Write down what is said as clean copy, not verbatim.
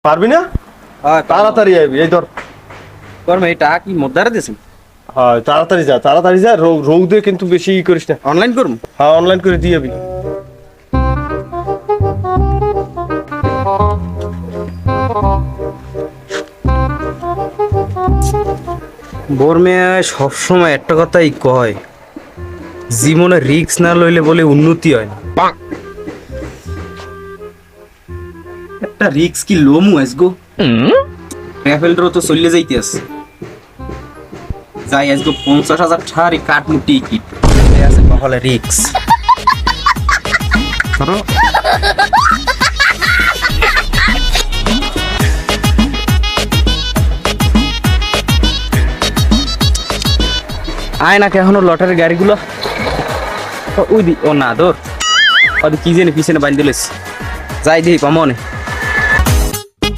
পারবি না? তাড়াতাড়ি আইবি, এই ধর। তোর ভাই টাকা কি মদ্দারে দিয়েছেন? হ্যাঁ তাড়াতাড়ি যা, রৌদে কিন্তু বেশি ই করিস না। অনলাইন করুন? হ্যাঁ অনলাইন করে দিয়ে যাবি। বোর মেয়ে সবসময় একটা কথাই কয়, জীবনে রিস্ক না লইলে বলে উন্নতি হয় না। একটা রিস্ক কি লোমু আজগো, ট্রাভেলরও তো চলে যাইতে আছে। যাই আজগো 50,000 ঠারি কাটমু টিকিট, আছে কপালে রিস্ক। আয় না এখনো লটারির গাড়িগুলো ওই দি ও না ধর ওদি কি জানি পিছনে বাইন্ধে লইছে। যাই দিই পামনে।